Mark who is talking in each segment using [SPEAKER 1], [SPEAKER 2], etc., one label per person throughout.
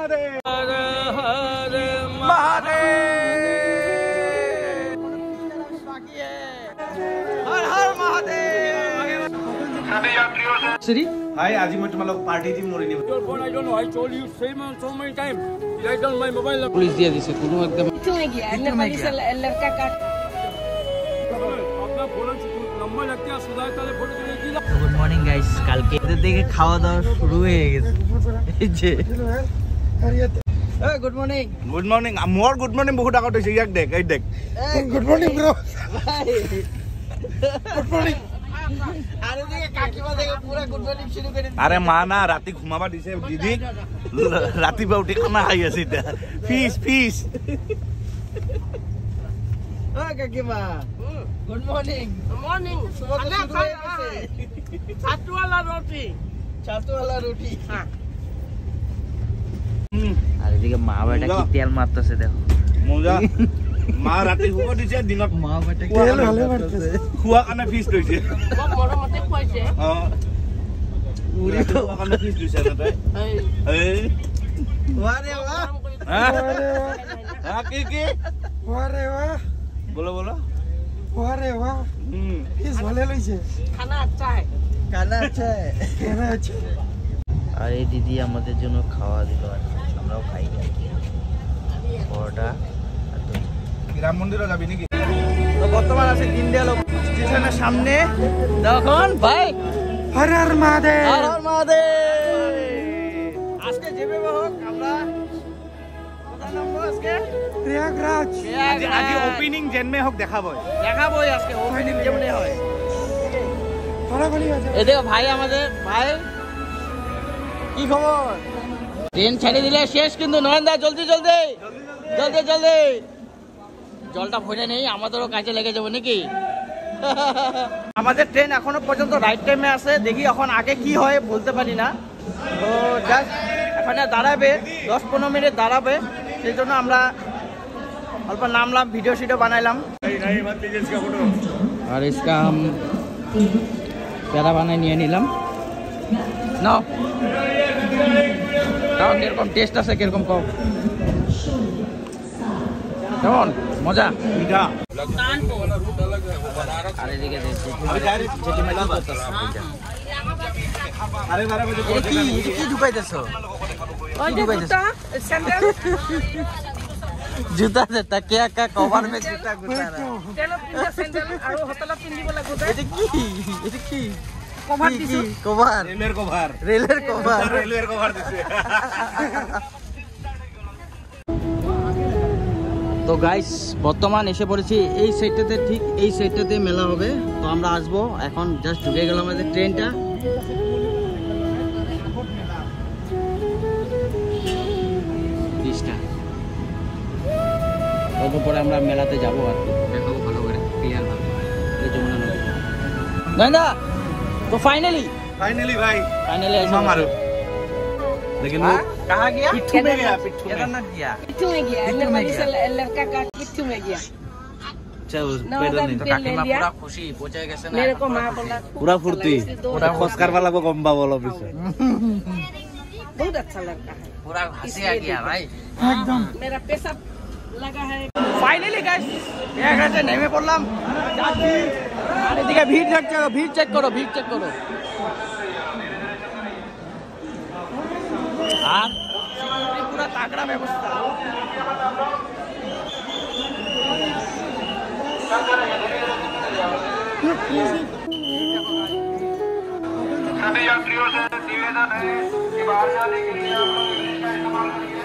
[SPEAKER 1] महादेव हर हर महादेव हर हर Mahadev
[SPEAKER 2] Siri?
[SPEAKER 1] Hi, आज मैं तुम्हारा पार्टी थी मोरी नहीं।
[SPEAKER 3] Your phone, I don't know. I told you same so many times. Write down my mobile number.
[SPEAKER 2] Police दिया दिसे कोनो एकदम
[SPEAKER 4] लड़का का
[SPEAKER 3] अपना फोन नंबर लगते हैं सुधार ताले फोटो तुले दिला।
[SPEAKER 2] गुड मॉर्निंग गाइस কালকে দেখে খাওয়া দাওয়া শুরু হয়ে গেছে এই যে গুড মর্নিং
[SPEAKER 1] মোর গুড মর্নিং বহুত আগত হইছে ইয়াক দেখ এই দেখ good morning bro good morning
[SPEAKER 2] আরে দেখে কাকিমা দেখে পুরো গুড মর্নিং শুরু করে দিছে
[SPEAKER 1] আরে মা না রাতি ঘুমাবা দিছে দিদি রাতিপুৱা উঠি খানা খাই আছে এটা ফিশ
[SPEAKER 2] ও কাকিমা গুড মর্নিং
[SPEAKER 4] मॉर्निंग
[SPEAKER 2] খানা খাই আছে
[SPEAKER 4] छातू वाला रोटी
[SPEAKER 2] হ্যাঁ আর এদিকে মা বেটা কি তেল মারতেছে দেখো
[SPEAKER 1] মজা মা রাতি শুব দিছে দিনত
[SPEAKER 2] মা বেটা তেল ভালে মারতেছে
[SPEAKER 1] খুয়া কানে ফিশ লৈছে
[SPEAKER 4] बहुत बड़ा मते खुआइছে
[SPEAKER 1] উৰি খুয়া কানে ফিশ লৈছে না তই এই
[SPEAKER 2] वारे वाह
[SPEAKER 1] হ্যাঁ কি
[SPEAKER 2] वारे वाह
[SPEAKER 1] বলো
[SPEAKER 2] वारे वाह ফিশ ভালে লইছে
[SPEAKER 4] खाना अच्छा है
[SPEAKER 2] খানা আছে আর এই দিদি আমাদের জন্য খাওয়া দিল আমরাও খাই পরোটা আর দই
[SPEAKER 1] রাম মন্দিরে যাবি নাকি
[SPEAKER 2] তো বর্তমান আছে দিনদয়াল স্টেশনের সামনে দেখুন ভাই হর হর মহাদেব আজকে যেবে হোক আমরা কোথায় নামবো আজকে প্রয়াগরাজ
[SPEAKER 1] আজি ওপেনিং জেনমে হোক দেখাবই
[SPEAKER 2] আজকে ওপেনিং যেমনে হয় এই দেখো ভাই আমাদের ভাই কি খবর ট্রেন ছেড়ে দিলে শেষ কিন্তু নয়নদা জলদি জলটা ভরে নেই আমাদেরও কাজে লেগে যাবো নাকি আমাদের ট্রেন এখনো পর্যন্ত রাইট টাইমে আছে দেখি এখন আগে কি হয় বলতে পারি না তো জাস্ট এখানে দাঁড়াবে 10-15 মিনিট দাঁড়াবে সেই জন্য আমরা অল্প নামলাম ভিডিও শিডিও বানাইলাম আর इसका हम প্যারা বানাই নিয়ে নিলাম নাও তাও কিরকম টেস্ট আছে কিরকম কম কেমন মজা
[SPEAKER 1] মিঠা
[SPEAKER 2] আর এদিকে
[SPEAKER 1] আরে বারে বাজে
[SPEAKER 2] কি ঢুকাইতেছো জুতা দেতা কে কা কভার মে জুতা গুতা
[SPEAKER 4] তেলো পিন্ধা স্যান্ডেল আৰু হতলা পিন্ধিব লাগিব
[SPEAKER 2] এটা কি
[SPEAKER 4] কভার দিছো
[SPEAKER 2] কভার রেলের কভার
[SPEAKER 1] দিছে
[SPEAKER 2] তো গাইস বর্তমান এসে পড়েছি এই সাইডটাতে ঠিক এই সাইডটাতে মেলা হবে তো আমরা আসবো এখন জাস্ট ঢুকে গেলাম আমাদের ট্রেনটা পরে আমরা মেলাতে যাবো আর দেখাবো ভালো করে ক্লিয়ার ভাবে যমুনা নদী নয়না তো ফাইনালি
[SPEAKER 1] भाई
[SPEAKER 2] ऐसा
[SPEAKER 1] मारो लेकिन वो
[SPEAKER 2] कहाँ गया
[SPEAKER 1] पिट्ठू में गया
[SPEAKER 2] केदारनाथ गया
[SPEAKER 4] पिट्ठू में गया लड़का का पिट्ठू में गया
[SPEAKER 2] चल
[SPEAKER 4] पैदल नहीं तो
[SPEAKER 2] काकी मां पूरा खुशी पहुंचे गए ना
[SPEAKER 4] मेरे को मां बोला
[SPEAKER 1] पूरा फुर्ती पूरा खसकार वाला को गंबा बोलो पीछे
[SPEAKER 4] बहुत अच्छा लड़का है
[SPEAKER 2] पूरा हंसी आ गया भाई
[SPEAKER 4] एकदम मेरा पैसा लगा है
[SPEAKER 2] ফাইনালি গাইস এখানে নেমে পড়লাম আর এদিকে ভিড় চেক করো আর পুরো তাগড়া ব্যবস্থা
[SPEAKER 5] सभी यात्रियों से निवेदन है कि बाहर जाने के लिए आप लोग इंग्लिश का इस्तेमाल करिए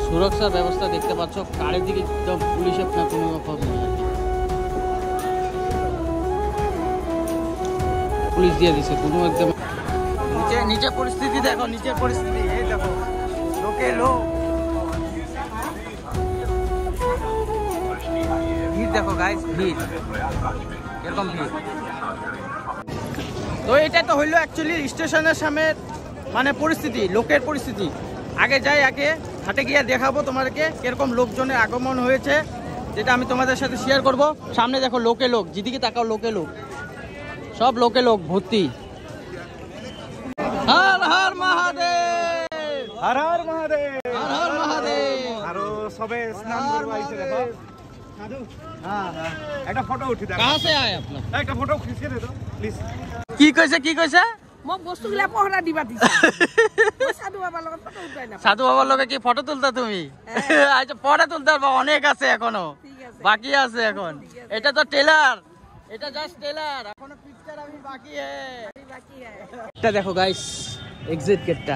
[SPEAKER 2] সুরক্ষা ব্যবস্থা দেখতে পাচ্ছ কারের দিকে একদম পুলিশের না কোনো রকম পুলিশ দিয়ে দিছে কোনো একদম নিচে পরিস্থিতি দেখো, নিচের পরিস্থিতি এই দেখো, লোকে লোক, ভিড় দেখো গাইস, ভিড় এরকম ভিড়। তো এটা তো হইলো অ্যাকচুয়ালি স্টেশনের সামনে মানে পরিস্থিতি, লোকের পরিস্থিতি। আগে যাই, আগে হাটে গিয়ে দেখাবো তোমাদেরকে কিরকম লোকজনের আগমন হয়েছে, যেটা আমি তোমাদের সাথে শেয়ার করব। সামনে দেখো লোকে লোক, যেদিকে তাকাও লোকে লোক, সব লোকে লোক ভর্তি। হর হর মহাদেব,
[SPEAKER 1] হর হর মহাদেব,
[SPEAKER 2] হর হর মহাদেব।
[SPEAKER 1] আরো সবে স্নান করব আইছে দেখো। হ্যাঁ হ্যাঁ, একটা ফটো উঠি দাও।
[SPEAKER 2] কাহা সে আয় আপনা?
[SPEAKER 1] একটা ফটো খিচকে দে তো প্লিজ।
[SPEAKER 2] কি কইছে, কি কইছে?
[SPEAKER 4] মোক বস্তুগুলা পহৰা দিবা দিছা সাধু বাবার লগত ফটো উঠাই না
[SPEAKER 2] সাধু বাবার লগে কি ফটো তুলতা তুমি? আচ্ছা পরে তুলতে পারবো, অনেক আছে এখনো, বাকি আছে এখন। এটা তো ট্রেলার, এটা জাস্ট ট্রেলার, এখনো পিকচার আমি বাকি এটা দেখো গাইস, এক্সিট গেটটা।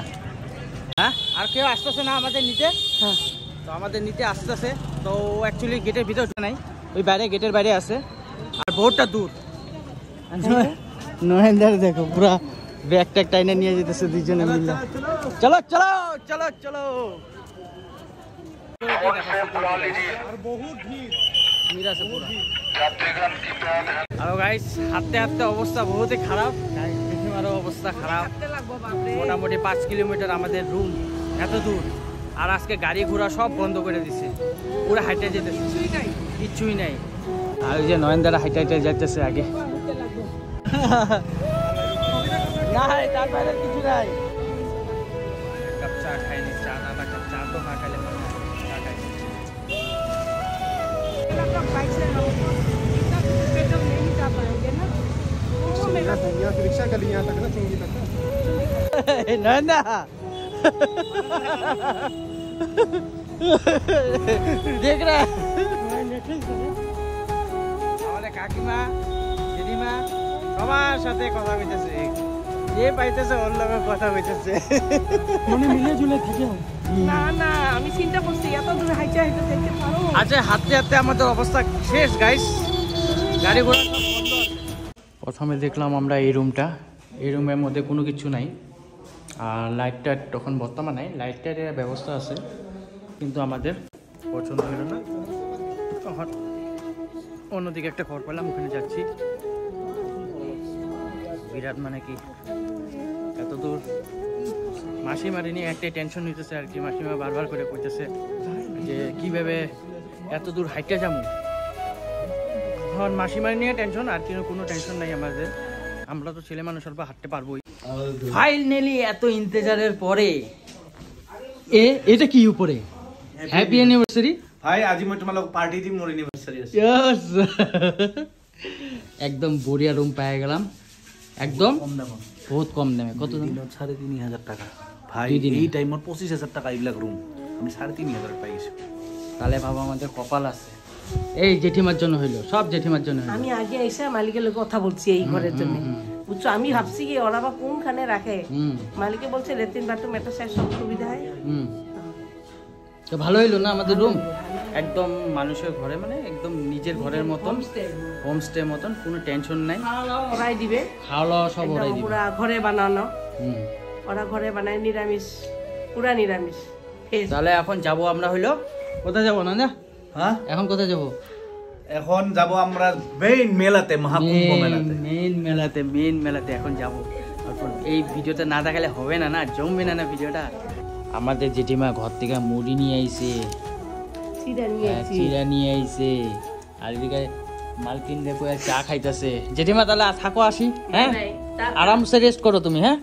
[SPEAKER 2] হ্যাঁ, আর কেউ আসতেছে না আমাদের নিতে? হ্যাঁ, তো আমাদের নিতে আসতেছে। তো অ্যাকচুয়ালি গেটের ভিতর নাই, ওই বাইরে, গেটের বাইরে আছে, আর বহুতটা দূর। নহেন্দার দেখো পুরা ব্যাগ ট্যাগ টাইনে নিয়ে যেতেছে দুইজনে মিলে। চলো চলো চলো চলো, আর গাইস হাঁটতে হাঁটতে অবস্থা বহুতই খারাপ, জেঠিমারও অবস্থা খারাপ। মোটামুটি 5 কিলোমিটার আমাদের রুম, এত দূর। আর আজকে গাড়ি ঘোড়া সব বন্ধ করে দিছে, পুরো হাইটে যেতেছে, কিচ্ছুই নাই। আর ওই যে নয়নদারা হাইটে হাইটে যাইতেছে আগে। নাই, তার বাইরে কিছু নাই। কাপ চা খাইনি, চা না কাপ চা তো না খাইলে চা খাইনি।
[SPEAKER 3] रिक्शा कर लिया तक ना चुंगी तक
[SPEAKER 2] না না, দেখ রে আমাদের কাকিমা, দিদিমা সবার সাথে কথা কইতেছে, যে পাইতেছে ওর লগে কথা কইতেছে,
[SPEAKER 3] মানে মিলে জুলে থাকে।
[SPEAKER 4] না না, আমি চিন্তা করছি এত দূরে হাইটে হাইটে যাইতে পারো।
[SPEAKER 2] আচ্ছা হাঁটতে হাঁটতে আমাদের অবস্থা শেষ গাইস, গাড়ি ঘোড়া সব বন্ধ আছে। প্রথমে দেখলাম আমরা এই রুমটা, এই রুমের মধ্যে কোনো কিছু নাই, আর লাইটটা তখন বর্তমান নাই, লাইটটার ব্যবস্থা আছে, কিন্তু আমাদের পছন্দ হলো না। তখন অন্যদিকে একটা ঘর পেলাম, ওখানে যাচ্ছি। বিরাট মানে কি এত দূর, মাসিমারি নিয়ে একটাই টেনশন নিতেছে আর কি। মাসিমা বারবার করে কইতেছে যে কিভাবে এত দূর হাইটে যাবো। এখন মাসিমারি নিয়ে টেনশন, আর কোনো টেনশন নাই আমাদের, আমরা তো ছেলে মানুষ অল্প হাঁটতে পারবোই। ফাইনালি এত ইন্তজারের পরে এটা কি উপরে হ্যাপি অ্যানিভার্সারি
[SPEAKER 1] ভাই, আজি মই তোমালোক পার্টি দিম, মোর এনিভার্সারি আছে।
[SPEAKER 2] ইয়েস, একদম বড়িয়া রুম পেয়ে গেলাম, একদম
[SPEAKER 1] কম দাম,
[SPEAKER 2] বহুত কম দামে। কত দাম?
[SPEAKER 1] 3,500 টাকা ভাই।
[SPEAKER 2] দুই দিনে?
[SPEAKER 1] এই টাইমত 25,000 টাকা এইবিলাক রুম আমি 3,500 পাই গেছি।
[SPEAKER 2] তাহলে বাবা আমাদের কপাল আছে। এই জেঠিমার জন্য হইলো, সব জেঠিমার জন্য হইলো।
[SPEAKER 4] আমি আগে এসে মালিকের লোক কথা বলছি এই ঘরের জন্য, বুঝছো? আমি ভাবছি কি ওরা বা কোনখানে রাখে, মালিকে বলছে লেট্রিন বাথরুম এটা সব সুবিধা হয়।
[SPEAKER 2] তো ভালো হইলো না আমাদের রুম, একদম মানুষের ঘরে, মানে একদম নিজের ঘরের মতন, হোমস্টে মতন, কোনো টেনশন নাই।
[SPEAKER 4] ওরাই দিবে,
[SPEAKER 2] খাওয়া দাওয়া সব ওরাই দিবে,
[SPEAKER 4] পুরা ঘরে বানানো, ওরা ঘরে বানায়, নিরামিষ, পুরা নিরামিষ।
[SPEAKER 2] তাহলে এখন যাব আমরা, হইলো কোথায় যাবো না?
[SPEAKER 1] হ্যাঁ,
[SPEAKER 2] এখন কোথায় যাবো?
[SPEAKER 1] এখন যাব আমরা মেইন মেলাতে, মহাকুম্ভ মেলাতে।
[SPEAKER 2] মেইন মেলাতে এখন যাব। এই ভিডিওটা না দেখালে হবে না, না জমবে না ভিডিওটা। আমাদের জেঠিমা ঘর থেকে মুড়ি নিয়ে আইছে, চিরা নিয়ে আইছে, আর এদিকে মালকিন দেখো চা খাইতেছে। জেঠিমা তাহলে থাকো, আসি। হ্যাঁ, আরামসে রেস্ট করো তুমি। হ্যাঁ,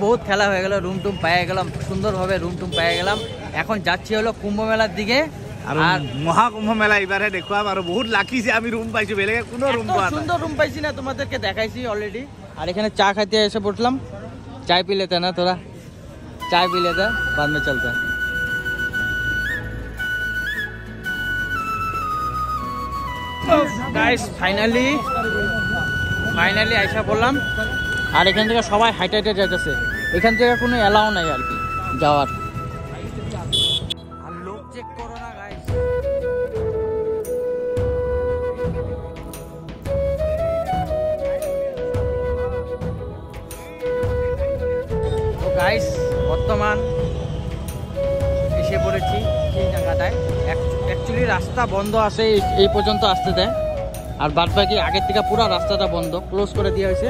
[SPEAKER 2] বহুত খেলা হয়ে গেল, রুম টুম পেয়ে গেলাম, সুন্দরভাবে রুম টুম পেয়ে গেলাম। এখন যাচ্ছি হলো কুম্ভ মেলার দিকে।
[SPEAKER 1] আর মহাকুম্ভ মেলা এবারে দেখুয়াম, আর বহুত লাকি যে আমি রুম পাইছি, বেলেগে কোনো রুম পাওয়া না।
[SPEAKER 2] সুন্দর রুম পাইছি না, তোমাদেরকে দেখাইছি অলরেডি। আর এখানে চা খাইতে এসে পড়লাম। চাय पी लेते ना, थोड़ा चाय पी लेते, बाद में चलते हैं। গাইস ফাইনালি আইসা বললাম। আর এখান থেকে সবাই হাইটে হাইটে যাইতেছে, এখান থেকে কোনো এলাও নাই আর কি যাওয়ার। আর লোক চেক করো না গাইস, গাইস বর্তমান এসে পড়েছি সেই জায়গাটায়। অ্যাকচুয়ালি রাস্তা বন্ধ আছে, এই পর্যন্ত আসতে দেয়, আর বাদ বাকি আগের থেকে পুরো রাস্তাটা বন্ধ, ক্লোজ করে দেওয়া হয়েছে।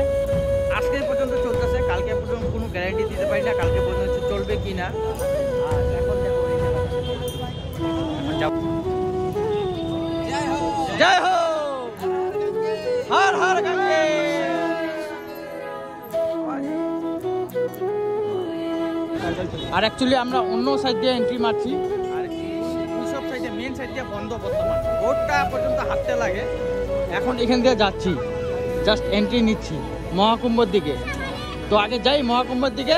[SPEAKER 2] আজকে পর্যন্ত চলতেছে, কালকে পর্যন্ত কোনো গ্যারান্টি দিতে পারি না কালকে পর্যন্ত চলবে কি না। আর এখন দেখো জয় হো, হর হর গঙ্গে। আর অ্যাকচুয়ালি আমরা অন্য সাইড দিয়ে এন্ট্রি মারছি, আর এই সব সাইডে মেন সাইড দিয়ে বন্ধ বর্তমান, রোডটা পর্যন্ত হাঁটতে লাগে। এখন এখান দিয়ে যাচ্ছি, জাস্ট এন্ট্রি নিচ্ছি মহাকুম্ভর দিকে। তো আগে যাই মহাকুম্ভর দিকে,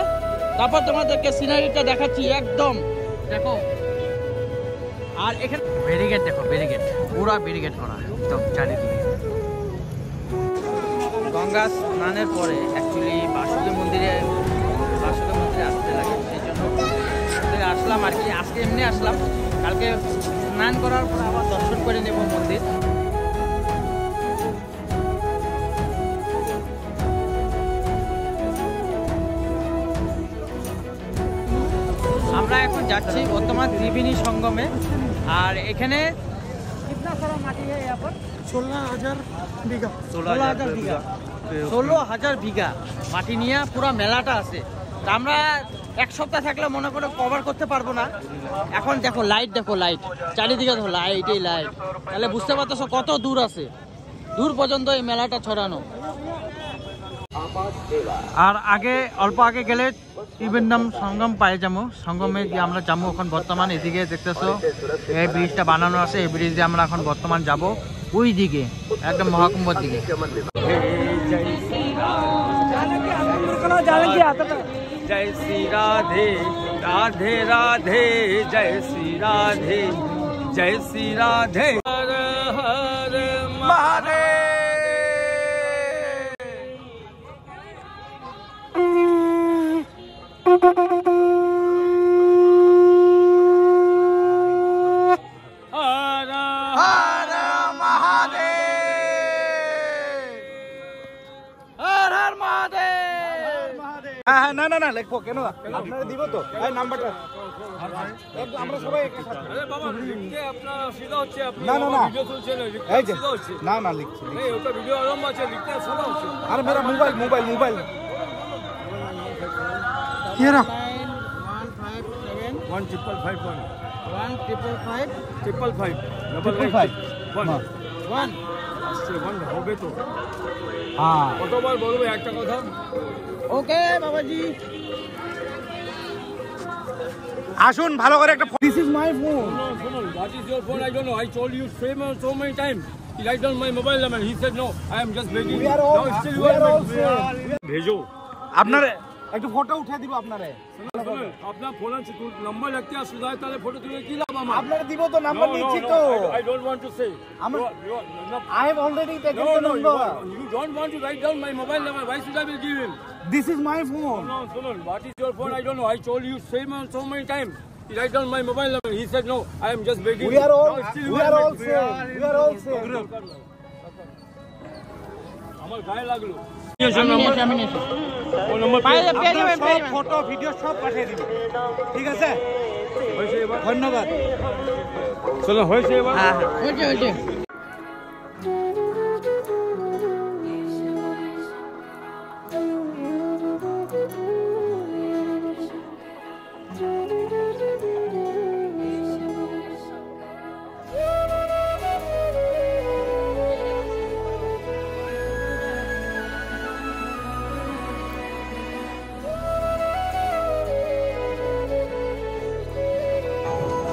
[SPEAKER 2] তারপর তোমাদেরকে সিনারিটা দেখাচ্ছি একদম। দেখো, আর এখানে ব্যারিকেড দেখো, ব্যারিকেড পুরা ব্যারিকেড করা একদম চারিদিকে। গঙ্গা স্নানের পরে অ্যাকচুয়ালি বাসুদেব মন্দিরে আসতে লাগে, সেই জন্য আসলাম আর কি। আজকে এমনি আসলাম, কালকে স্নান করার পর আবার দর্শন করে নেব মন্দির। আমরা এখন যাচ্ছি বর্তমান ত্রিবেণী সঙ্গমে। আর এখানে কিতনা সারা মাটি है यहाँ पर?
[SPEAKER 3] 16,000 बीघा।
[SPEAKER 2] 16,000 বিঘা, 16,000 বিঘা মাটি নিয়ে পুরো মেলাটা আছে। তা আমরা এক সপ্তাহ থাকলে মনে করে কভার করতে পারবো না। এখন দেখো লাইট, দেখো লাইট চারিদিকে, দেখো লাইট, এই লাইট, তাহলে বুঝতে পারতেছো কত দূর আছে, দূর পর্যন্ত এই মেলাটা ছড়ানো। আর আগে অল্প আগে গেলে ত্রিবেণী সঙ্গম পাই যাবো, সঙ্গমে গিয়ে আমরা যাবো। এখন বর্তমান এদিকে দেখতেছো এই ব্রিজটা বানানো আছে, এই ব্রিজ দিয়ে আমরা এখন বর্তমান যাব ওই দিকে, একদম মহাকুম্ভর দিকে। জয় শ্রী রাধে রাধে রাধে, জয় শ্রী রাধে, জয় শ্রী রাধে, হর হর মহাদেব।
[SPEAKER 1] হ্যাঁ, না না না লিখবো কেন, আপনারা দিব তো এই নাম্বারটা আমরা সবাই এক সাথে।
[SPEAKER 3] আরে বাবা লিখতে আপনার অসুবিধা হচ্ছে, আপনি
[SPEAKER 1] না না না
[SPEAKER 3] ভিডিও চলছে না, লিখতে
[SPEAKER 1] এই যে
[SPEAKER 3] অসুবিধা হচ্ছে।
[SPEAKER 1] না না লিখছি।
[SPEAKER 3] नहीं ওটা ভিডিও আরম্ভ আছে, লিখতে অসুবিধা হচ্ছে।
[SPEAKER 1] আরে মেরা মোবাইল মোবাইল মোবাইল কি রা
[SPEAKER 3] 1551
[SPEAKER 2] 1551
[SPEAKER 3] 555 1 আসছে 1 হবে তো।
[SPEAKER 1] হ্যাঁ
[SPEAKER 3] কতবার বলবো একটা কথা?
[SPEAKER 2] ওকে বাবাজি,
[SPEAKER 1] আসুন ভালো করে একটা। This is my phone.
[SPEAKER 3] No, what is your phone? I don't know. I told you so many times. He write down my mobile number. He said no. I am just begging.
[SPEAKER 1] We are all.
[SPEAKER 3] Now still you
[SPEAKER 1] We
[SPEAKER 3] are
[SPEAKER 1] are
[SPEAKER 3] my
[SPEAKER 1] also.
[SPEAKER 3] भेजो।
[SPEAKER 1] আপনার একটু photo উঠিয়ে দিব আপনারে।
[SPEAKER 3] अपना phone से number लगते हैं सुधार ताले फोटो तुम्हें की लाभ हमारा?
[SPEAKER 1] আপনারে দিব তো নাম্বার নিচ্ছি তো।
[SPEAKER 3] I don't want to say.
[SPEAKER 1] I have already taken the number.
[SPEAKER 3] You don't want to write down my mobile number. Why should I will give him?
[SPEAKER 1] This is my phone.
[SPEAKER 3] No, what is your phone? I don't know. I told you so many times. He write down my mobile number. He said no. I am just begging.
[SPEAKER 1] We are all.
[SPEAKER 3] Now still you
[SPEAKER 1] We are
[SPEAKER 3] my-
[SPEAKER 1] all same. We are all same.
[SPEAKER 3] আমার গায়ে লাগলো।
[SPEAKER 1] Photo video সব পাঠিয়ে দিব, ঠিক আছে? ধন্যবাদ।
[SPEAKER 3] চলো হয়েছে এবার।
[SPEAKER 2] হ্যাঁ হ্যাঁ ওইটা ওইটা।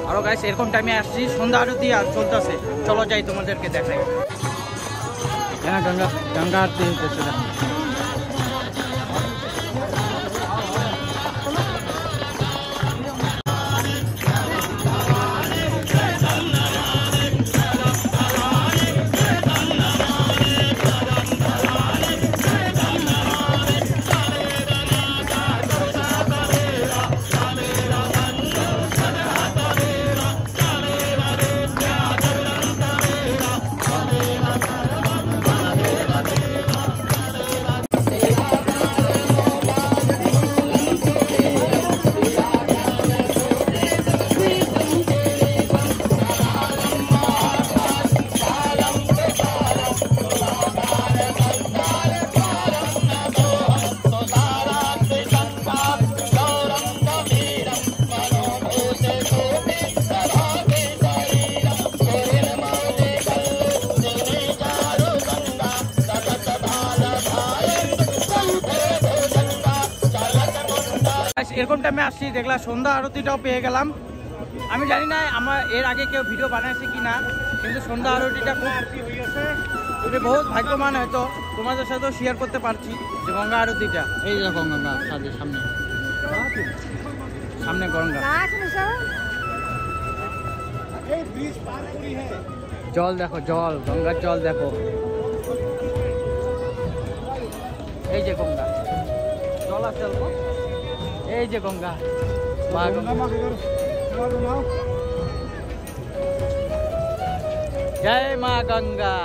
[SPEAKER 2] আরো গাইস এরকম টাইমে আসছি, সন্ধ্যা আরতি আর চলতেছে, চলো যাই তোমাদেরকে দেখাই। গঙ্গা আরতি হইতেছে। এরকম টাইমে আসছি, দেখলাম সন্ধ্যা আরতিটাও পেয়ে গেলাম। আমি জানি না আমার এর আগে কেউ ভিডিও বানাইছে কি না, কিন্তু সন্ধ্যা আরতিটা খুব আমি বহুত ভাগ্যবান, হয়তো তোমাদের সাথেও শেয়ার করতে পারছি যে গঙ্গা আরতিটা। এই যে গঙ্গা সামনে সামনে গঙ্গা, জল দেখো, জল, গঙ্গার জল দেখো। এই যে গঙ্গা, জল আছে অল্প, এই যে গঙ্গা, মা গঙ্গা। জয় মা গঙ্গা।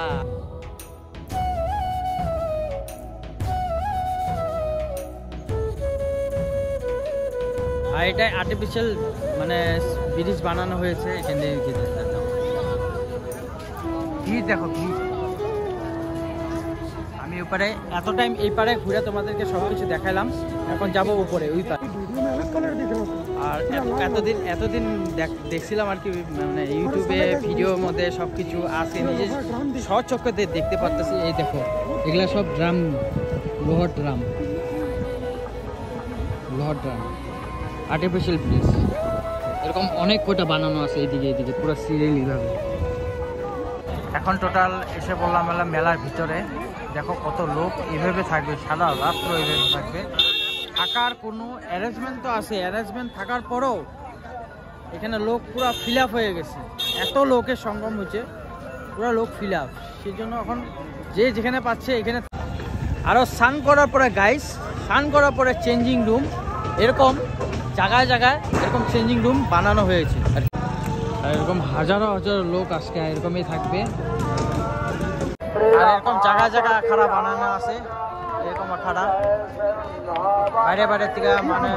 [SPEAKER 2] আর এটা আর্টিফিশিয়াল মানে ব্রিজ বানানো হয়েছে এখানে। ব্রিজ দেখো, ব্রিজ। আমি উপরে এত টাইম এই পারে ঘুরে তোমাদেরকে সব কিছু দেখালাম, এখন যাবো উপরে ওই পারে। আর এতদিন দেখছিলাম আর কি, মানে ইউটিউবে ভিডিওর মধ্যে সব কিছু আছে, নিজে স্বচক্ষে দেখতে পারতেছি। এই দেখো, এগুলা সব ড্রাম, লোহার ড্রাম, আর্টিফিশিয়াল ব্রিজ। এরকম অনেক কয়টা বানানো আছে এইদিকে পুরো সিরিয়ালি ভাবে। এখন টোটাল এসে বললাম মেলার ভিতরে। দেখো কত লোক এইভাবে থাকবে, সারা রাত্র এইভাবে থাকবে। থাকার কোনো অ্যারেঞ্জমেন্ট তো আছে, অ্যারেঞ্জমেন্ট থাকার পরেও এখানে লোক পুরো ফিল আপ হয়ে গেছে। এত লোকের সঙ্গম হচ্ছে, পুরো লোক ফিল আপ। সেই জন্য এখন যে যেখানে পাচ্ছে এখানে। আরও স্নান করার পরে গাইস, স্নান করার পরে চেঞ্জিং রুম, এরকম জায়গায় জায়গায় এরকম চেঞ্জিং রুম বানানো হয়েছে। আর এরকম হাজারো হাজারো লোক আজকে এরকমই থাকবে। আর এরকম জায়গায় জায়গায় আখাড়া বানানো আছে, এরকম আখাড়া বাইরে বাইরে থেকে মানে